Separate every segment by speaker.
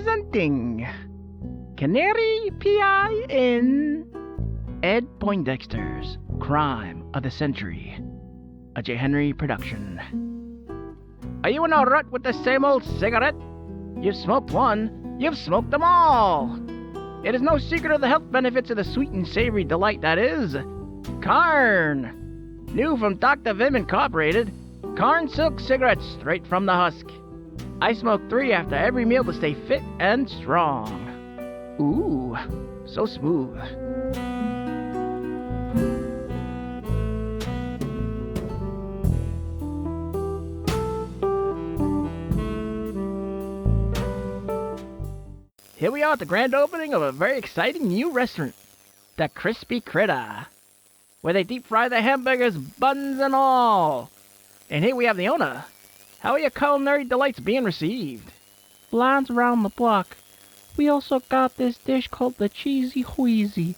Speaker 1: Presenting Canary P.I. in Ed Poindexter's Crime of the Century, a J. Henry production. Are you in a rut with the same old cigarette? You've smoked one, you've smoked them all. It is no secret of the health benefits of the sweet and savory delight that is Carn. New from Dr. Vim Incorporated, Carn Silk cigarettes straight from the husk. I smoke 3 after every meal to stay fit and strong. Ooh, so smooth. Here we are at the grand opening of a very exciting new restaurant, the Crispy Critter, where they deep fry their hamburgers, buns and all. And here we have the owner. How are your culinary delights being received?
Speaker 2: Lines around the block. We also got this dish called the Cheesy Wheezy.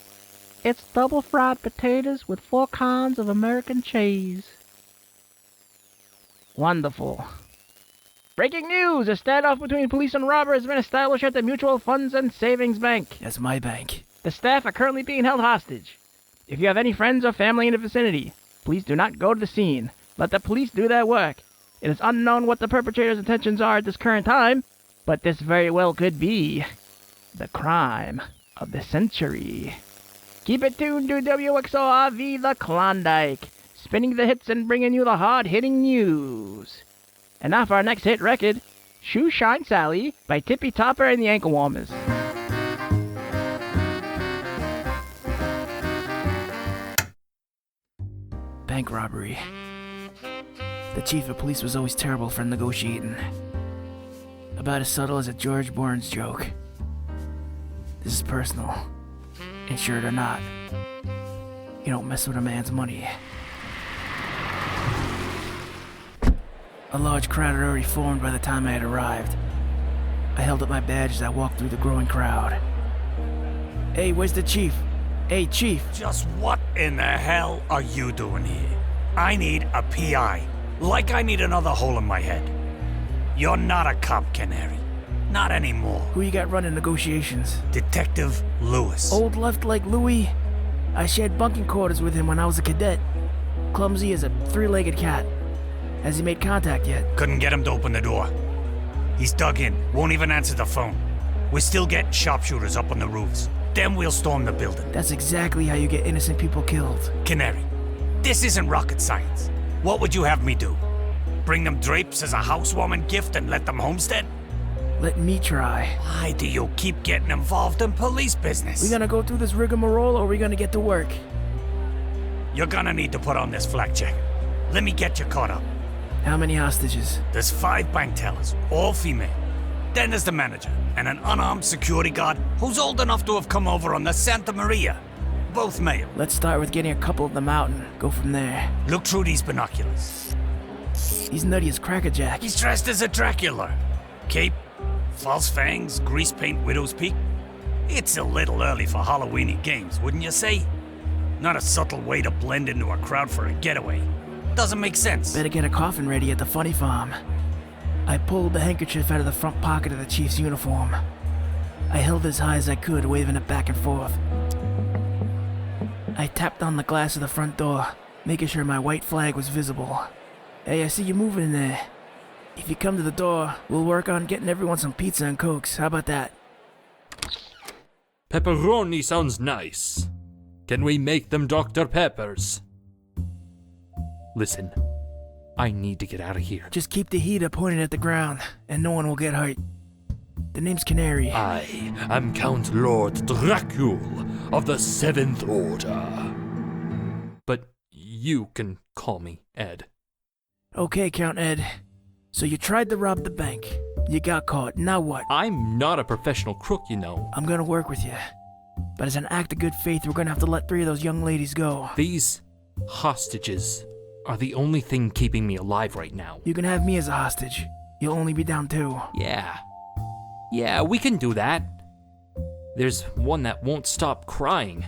Speaker 2: It's double fried potatoes with 4 kinds of American cheese.
Speaker 1: Wonderful. Breaking news! A standoff between police and robbers has been established at the Mutual Funds and Savings Bank.
Speaker 3: That's my bank.
Speaker 1: The staff are currently being held hostage. If you have any friends or family in the vicinity, please do not go to the scene. Let the police do their work. It is unknown what the perpetrator's intentions are at this current time, but this very well could be the crime of the century. Keep it tuned to WXORV The Klondike, spinning the hits and bringing you the hard-hitting news. And now for our next hit record, Shoe Shine Sally by Tippy Topper and the Ankle Warmers.
Speaker 3: Bank robbery. The chief of police was always terrible for negotiating. About as subtle as a George Burns joke. This is personal. Insured or not. You don't mess with a man's money. A large crowd had already formed by the time I had arrived. I held up my badge as I walked through the growing crowd. Hey, where's the chief? Hey, chief!
Speaker 4: Just what in the hell are you doing here? I need a P.I. Like I need another hole in my head. You're not a cop, Canary. Not anymore.
Speaker 3: Who you got running negotiations?
Speaker 4: Detective Lewis.
Speaker 3: Old left like Louis? I shared bunking quarters with him when I was a cadet. Clumsy as a 3-legged cat. Has he made contact yet?
Speaker 4: Couldn't get him to open the door. He's dug in, won't even answer the phone. We're still getting sharpshooters up on the roofs. Then we'll storm the building.
Speaker 3: That's exactly how you get innocent people killed.
Speaker 4: Canary, this isn't rocket science. What would you have me do? Bring them drapes as a housewarming gift and let them homestead?
Speaker 3: Let me try.
Speaker 4: Why do you keep getting involved in police business?
Speaker 3: We gonna go through this rigmarole or we gonna get to work?
Speaker 4: You're gonna need to put on this flak jacket. Let me get you caught up.
Speaker 3: How many hostages?
Speaker 4: There's 5 bank tellers, all female. Then there's the manager, and an unarmed security guard who's old enough to have come over on the Santa Maria. Both male.
Speaker 3: Let's start with getting a couple of them out and go from there.
Speaker 4: Look through these binoculars.
Speaker 3: He's nutty as crackerjack.
Speaker 4: He's dressed as a Dracula. Cape, false fangs, grease paint, widow's peak. It's a little early for Halloweeny games, wouldn't you say? Not a subtle way to blend into a crowd for a getaway. Doesn't make sense.
Speaker 3: Better get a coffin ready at the funny farm. I pulled the handkerchief out of the front pocket of the chief's uniform. I held it as high as I could, waving it back and forth. I tapped on the glass of the front door, making sure my white flag was visible. Hey, I see you moving in there. If you come to the door, we'll work on getting everyone some pizza and cokes. How about that?
Speaker 5: Pepperoni sounds nice. Can we make them Dr. Peppers? Listen, I need to get out of here.
Speaker 3: Just keep the heater pointed at the ground, and no one will get hurt. The name's Canary.
Speaker 5: I am Count Lord Dracul of the 7th Order. But you can call me Ed.
Speaker 3: Okay, Count Ed. So you tried to rob the bank. You got caught. Now what?
Speaker 5: I'm not a professional crook, you know.
Speaker 3: I'm gonna work with you. But as an act of good faith, we're gonna have to let 3 of those young ladies go.
Speaker 5: These hostages are the only thing keeping me alive right now.
Speaker 3: You can have me as a hostage. You'll only be down 2.
Speaker 5: Yeah, we can do that. There's one that won't stop crying.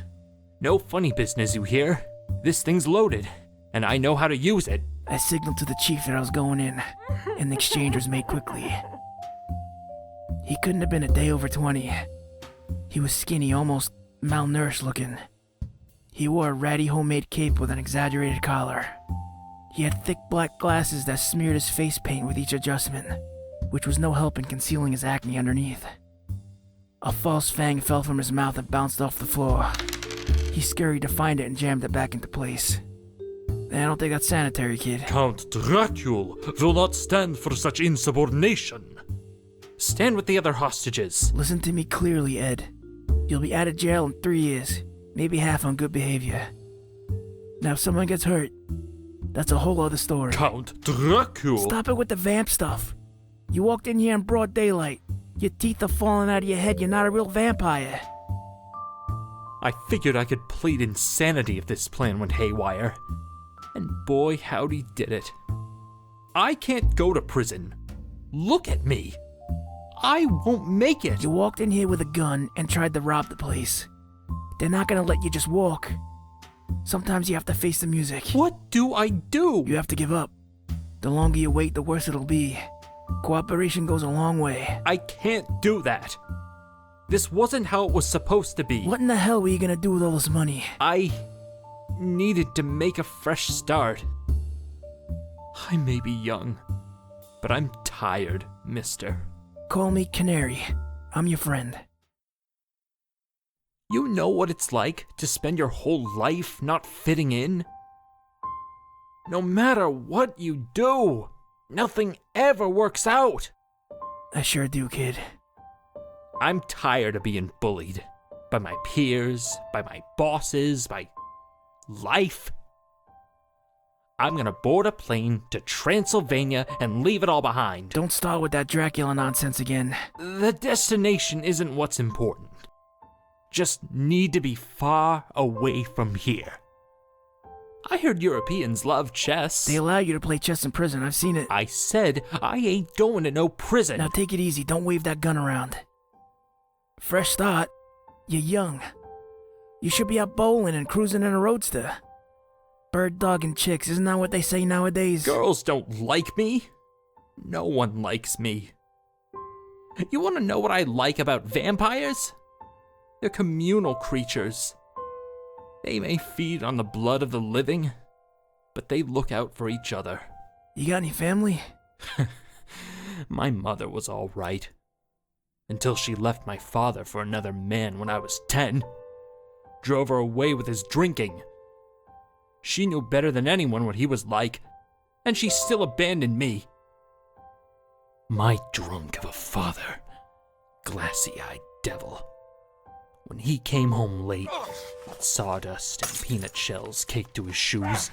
Speaker 5: No funny business, you hear? This thing's loaded, and I know how to use it.
Speaker 3: I signaled to the chief that I was going in, and the exchange was made quickly. He couldn't have been a day over 20. He was skinny, almost malnourished looking. He wore a ratty homemade cape with an exaggerated collar. He had thick black glasses that smeared his face paint with each adjustment, which was no help in concealing his acne underneath. A false fang fell from his mouth and bounced off the floor. He scurried to find it and jammed it back into place. I don't think that's sanitary, kid.
Speaker 5: Count Dracula will not stand for such insubordination. Stand with the other hostages.
Speaker 3: Listen to me clearly, Ed. You'll be out of jail in 3 years, maybe half on good behavior. Now if someone gets hurt, that's a whole other story.
Speaker 5: Count Dracula!
Speaker 3: Stop it with the vamp stuff. You walked in here in broad daylight. Your teeth are falling out of your head. You're not a real vampire.
Speaker 5: I figured I could plead insanity if this plan went haywire. And boy, howdy did it. I can't go to prison. Look at me. I won't make it.
Speaker 3: You walked in here with a gun and tried to rob the place. They're not gonna let you just walk. Sometimes you have to face the music.
Speaker 5: What do I do?
Speaker 3: You have to give up. The longer you wait, the worse it'll be. Cooperation goes a long way.
Speaker 5: I can't do that. This wasn't how it was supposed to be.
Speaker 3: What in the hell were you gonna do with all this money?
Speaker 5: I needed to make a fresh start. I may be young, but I'm tired, mister.
Speaker 3: Call me Canary. I'm your friend.
Speaker 5: You know what it's like to spend your whole life not fitting in? No matter what you do, nothing ever works out.
Speaker 3: I sure do, kid.
Speaker 5: I'm tired of being bullied. By my peers, by my bosses, by life. I'm gonna board a plane to Transylvania and leave it all behind.
Speaker 3: Don't start with that Dracula nonsense again.
Speaker 5: The destination isn't what's important. Just need to be far away from here. I heard Europeans love chess.
Speaker 3: They allow you to play chess in prison, I've seen it.
Speaker 5: I said I ain't going to no prison.
Speaker 3: Now take it easy, don't wave that gun around. Fresh start. You're young. You should be out bowling and cruising in a roadster. Bird dogging chicks, isn't that what they say nowadays?
Speaker 5: Girls don't like me. No one likes me. You want to know what I like about vampires? They're communal creatures. They may feed on the blood of the living, but they look out for each other.
Speaker 3: You got any family?
Speaker 5: My mother was all right. Until she left my father for another man when I was 10. Drove her away with his drinking. She knew better than anyone what he was like, and she still abandoned me. My drunk of a father, glassy-eyed devil. When he came home late, with sawdust and peanut shells caked to his shoes,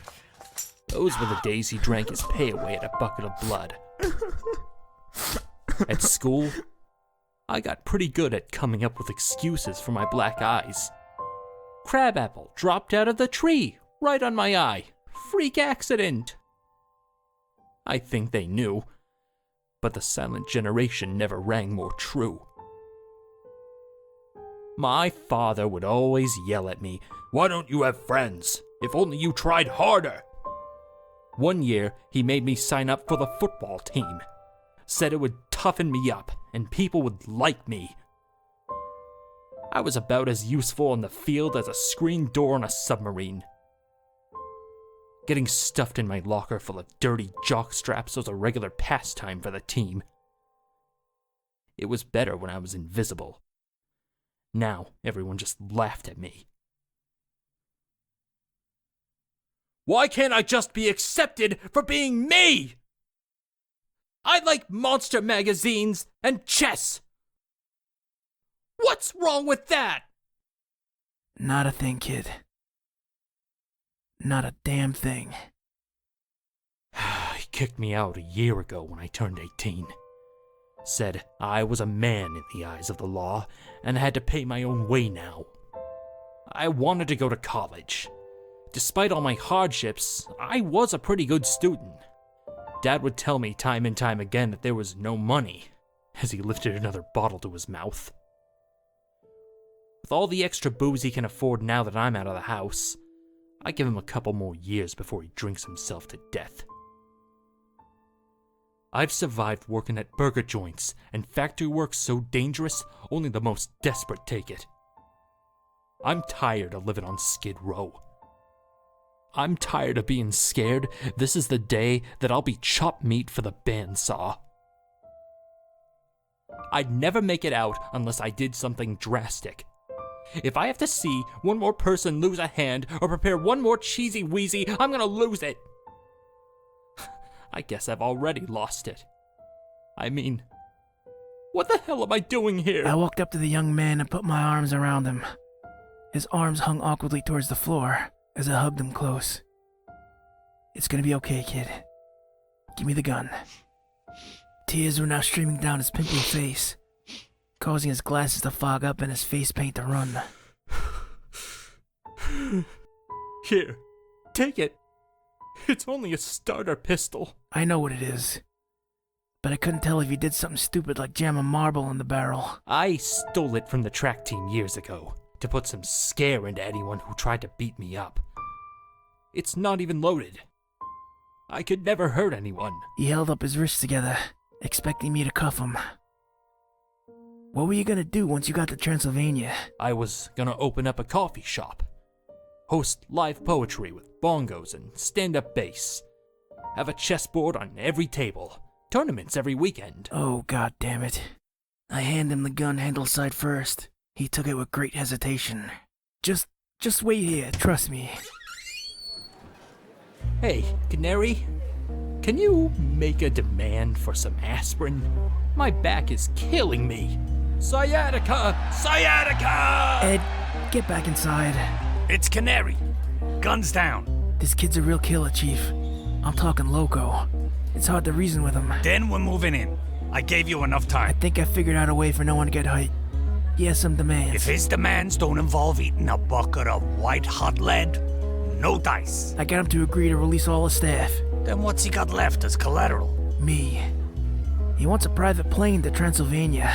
Speaker 5: those were the days he drank his pay away at a bucket of blood. At school, I got pretty good at coming up with excuses for my black eyes. Crabapple dropped out of the tree, right on my eye. Freak accident. I think they knew, but the silent generation never rang more true. My father would always yell at me, "Why don't you have friends? If only you tried harder." One year, he made me sign up for the football team. Said it would toughen me up and people would like me. I was about as useful on the field as a screen door on a submarine. Getting stuffed in my locker full of dirty jock straps was a regular pastime for the team. It was better when I was invisible. Now, everyone just laughed at me. Why can't I just be accepted for being me? I like monster magazines and chess. What's wrong with that?
Speaker 3: Not a thing, kid. Not a damn thing.
Speaker 5: He kicked me out a year ago when I turned 18. Said I was a man in the eyes of the law and had to pay my own way now. I wanted to go to college. Despite all my hardships, I was a pretty good student. Dad would tell me time and time again that there was no money, as he lifted another bottle to his mouth. With all the extra booze he can afford now that I'm out of the house, I give him a couple more years before he drinks himself to death. I've survived working at burger joints, and factory work so dangerous, only the most desperate take it. I'm tired of living on Skid Row. I'm tired of being scared this is the day that I'll be chopped meat for the bandsaw. I'd never make it out unless I did something drastic. If I have to see one more person lose a hand or prepare one more cheesy wheezy, I'm gonna lose it. I guess I've already lost it. I mean, what the hell am I doing here?
Speaker 3: I walked up to the young man and put my arms around him. His arms hung awkwardly towards the floor as I hugged him close. It's gonna be okay, kid. Give me the gun. Tears were now streaming down his pimply face, causing his glasses to fog up and his face paint to run.
Speaker 5: Here, take it. It's only a starter pistol.
Speaker 3: I know what it is, but I couldn't tell if you did something stupid like jam a marble in the barrel.
Speaker 5: I stole it from the track team years ago to put some scare into anyone who tried to beat me up. It's not even loaded. I could never hurt anyone.
Speaker 3: He held up his wrists together, expecting me to cuff him. What were you gonna do once you got to Transylvania?
Speaker 5: I was gonna open up a coffee shop, host live poetry with bongos and stand-up bass, have a chessboard on every table, tournaments every weekend.
Speaker 3: Oh, god damn it. I handed him the gun handle side first. He took it with great hesitation. Just wait here, trust me.
Speaker 5: Hey, Canary, can you make a demand for some aspirin? My back is killing me. Sciatica! Sciatica!
Speaker 3: Ed, get back inside.
Speaker 4: It's Canary. Guns down.
Speaker 3: This kid's a real killer, Chief. I'm talking loco. It's hard to reason with him.
Speaker 4: Then we're moving in. I gave you enough
Speaker 3: I
Speaker 4: time.
Speaker 3: think I figured out a way for no one to get hurt. He has some demands.
Speaker 4: If his demands don't involve eating a bucket of white hot lead, no dice.
Speaker 3: I got him to agree to release all the staff.
Speaker 4: Then what's he got left as collateral?
Speaker 3: Me. He wants a private plane to Transylvania.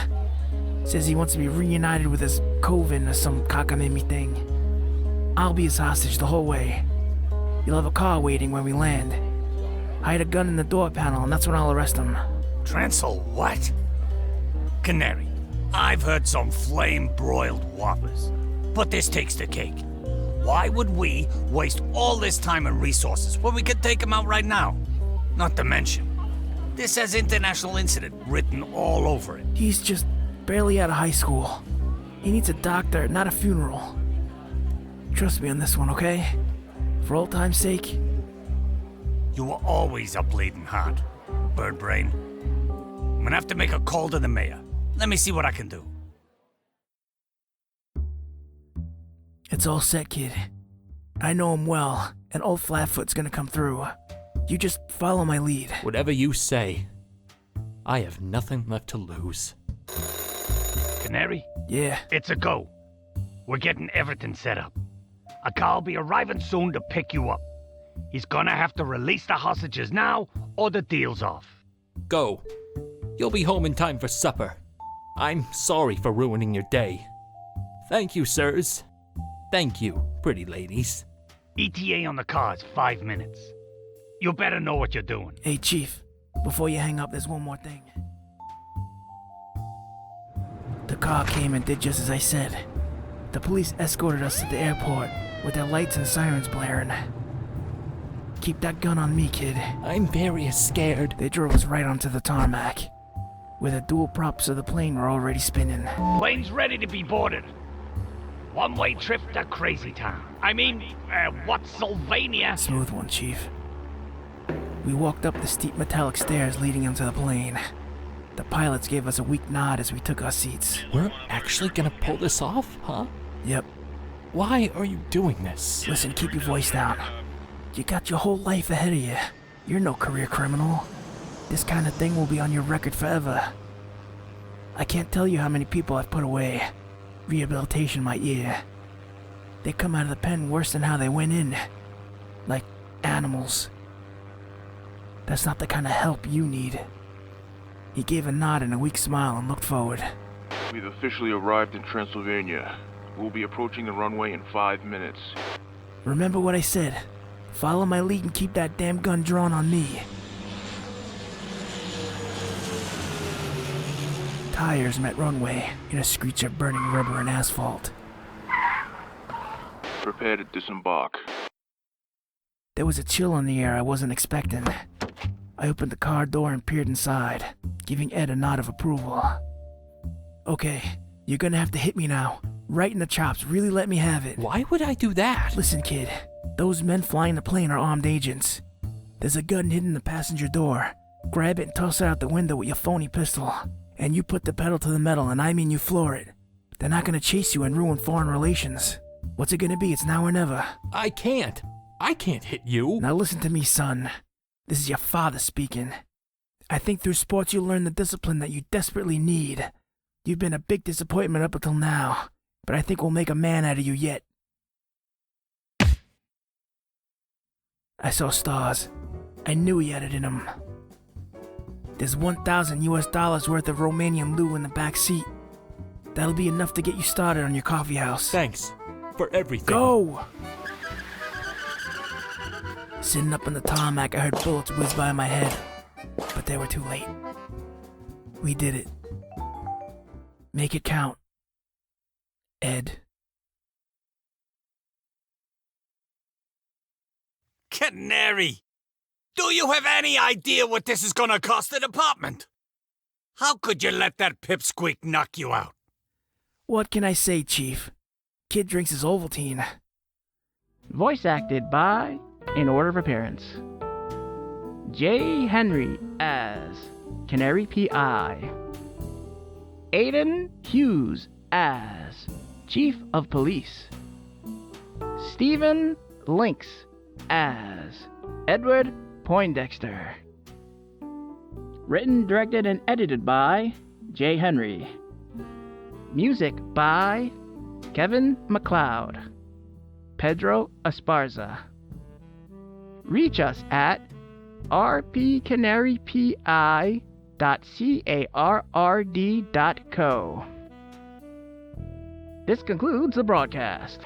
Speaker 3: Says he wants to be reunited with his coven or some cockamamie thing. I'll be his hostage the whole way. You'll have a car waiting when we land. Hide a gun in the door panel and that's when I'll arrest him.
Speaker 4: Transel what? Canary, I've heard some flame-broiled whoppers, but this takes the cake. Why would we waste all this time and resources when we could take him out right now? Not to mention, this has international incident written all over it.
Speaker 3: He's just barely out of high school. He needs a doctor, not a funeral. Trust me on this one, okay? For old time's sake.
Speaker 4: You were always a bleeding heart, bird brain. I'm gonna have to make a call to the mayor. Let me see what I can do.
Speaker 3: It's all set, kid. I know him well, and old Flatfoot's gonna come through. You just follow my lead.
Speaker 5: Whatever you say, I have nothing left to lose.
Speaker 4: Canary,
Speaker 3: Yeah,
Speaker 4: it's a go. We're getting everything set up. A car will be arriving soon to pick you up. He's gonna have to release the hostages now, or the deal's off.
Speaker 5: Go. You'll be home in time for supper. I'm sorry for ruining your day. Thank you, sirs. Thank you, pretty ladies.
Speaker 4: ETA on the car is 5 minutes. You better know what you're doing.
Speaker 3: hey, Chief. Before you hang up, there's one more thing. The car came and did just as I said. The police escorted us to the airport with their lights and sirens blaring. Keep that gun on me, kid.
Speaker 5: I'm very scared.
Speaker 3: They drove us right onto the tarmac, where the dual props of the plane were already spinning.
Speaker 4: Plane's ready to be boarded. One-way trip to Crazy Town. What's Sylvania?
Speaker 3: Smooth one, Chief. We walked up the steep metallic stairs leading into the plane. The pilots gave us a weak nod as we took our seats.
Speaker 5: We're actually gonna pull this off, huh?
Speaker 3: Yep.
Speaker 5: Why are you doing this?
Speaker 3: Listen, keep your voice down. You got your whole life ahead of you. You're no career criminal. This kind of thing will be on your record forever. I can't tell you how many people I've put away. Rehabilitation my ear. They come out of the pen worse than how they went in. Like animals. That's not the kind of help you need. He gave a nod and a weak smile and looked forward.
Speaker 6: We've officially arrived in Transylvania. We'll be approaching the runway in 5 minutes.
Speaker 3: Remember what I said. Follow my lead and keep that damn gun drawn on me. tires met runway in a screech of burning rubber and asphalt.
Speaker 6: Prepare to disembark.
Speaker 3: There was a chill in the air I wasn't expecting. I opened the car door and peered inside, giving Ed a nod of approval. Okay, you're gonna have to hit me now. Right in the chops, really let me have it.
Speaker 5: Why would I do that?
Speaker 3: Listen, kid, those men flying the plane are armed agents. There's a gun hidden in the passenger door. Grab it and toss it out the window with your phony pistol. And you put the pedal to the metal, and I mean you floor it. They're not gonna chase you and ruin foreign relations. What's it gonna be? It's now or never.
Speaker 5: I can't hit you.
Speaker 3: Now listen to me, son. This is your father speaking. I think through sports you'll learn the discipline that you desperately need. You've been a big disappointment up until now, but I think we'll make a man out of you yet. I saw stars. I knew he had it in him. There's $1,000 worth of Romanian loo in the back seat. That'll be enough to get you started on your coffee house.
Speaker 5: Thanks for everything.
Speaker 3: Go! Sitting up on the tarmac, I heard bullets whiz by my head, but they were too late. We did it. Make it count. Ed.
Speaker 4: Canary! Do you have any idea what this is gonna cost the department? How could you let that pipsqueak knock you out?
Speaker 3: What can I say, Chief? Kid drinks his Ovaltine.
Speaker 1: Voice acted by, in order of appearance, J. Henry as Canary P.I. Aidan Hughes as Chief of Police. Stephen Lynx as Edward Poindexter. Written, directed, and edited by J. Henry. Music by Kevin MacLeod. Pedro Esparza. Reach us at rpcanarypi.carrd.co. This concludes the broadcast.